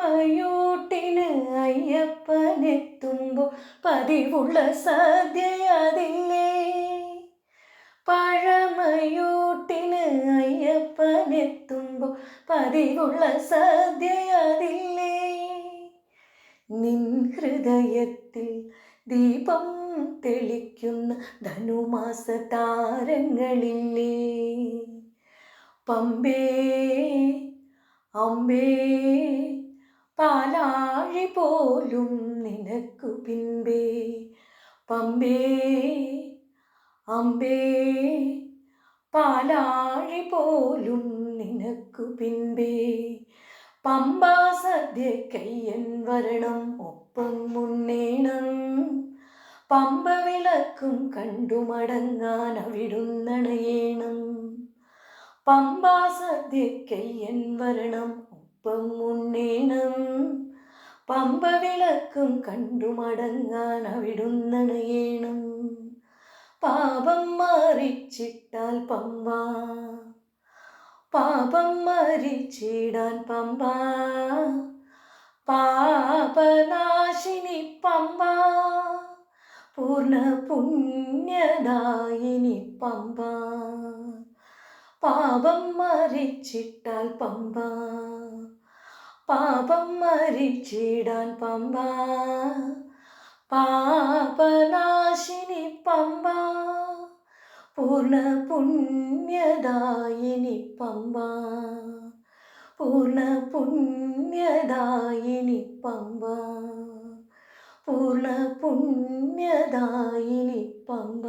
പഴമയൂട്ടിന് അയ്യപ്പനെത്തുമ്പോൾ പതിവുള്ള സദ്യയതില്ലേ? പഴമയൂട്ടിന് അയ്യപ്പനെത്തുമ്പോൾ പതിവുള്ള സദ്യയതില്ലേ? നിൻ ഹൃദയത്തിൽ ദീപം തെളിക്കുന്ന ധനുമാസ താരങ്ങളില്ലേ? പമ്പേ അമ്പേ പാലാഴി പോലും നിനക്കു പിൻപേ. പമ്പേ അമ്പേ പാലാഴി പോലും നിനക്കു പിൻപേ. പമ്പാ സദ്യക്കയ്യൻ വരണം ഒപ്പം മുന്നേണം. പമ്പ വിളക്കും കണ്ടു മടങ്ങാൻ അവിടുന്നണയേണം. പമ്പാ സദ്യക്കയ്യൻ വരണം ഒപ്പം മുന്നേണം. പമ്പ വിളക്കും കണ്ടു മടങ്ങാൻ അവിടുന്നണയേണം. പാപം മറിച്ചിട്ടാൽ പമ്പ, പാപം മരിച്ചിടാൻ പമ്പ, പാപനാശിനി പമ്പ, പൂർണ്ണ പുണ്യദായിനി പമ്പ. പാപം മരിച്ചിട്ടാൽ പമ്പ, പാപം മരിച്ചിടാൻ പമ്പ, പാപനാശിനി പമ്പ, പൂർണ്ണ പുണ്യദായിനി പമ്പ, പൂർണ്ണ പുണ്യദായിനി പമ്പ, പൂർണ്ണ പുണ്യദായിനി പമ്പ.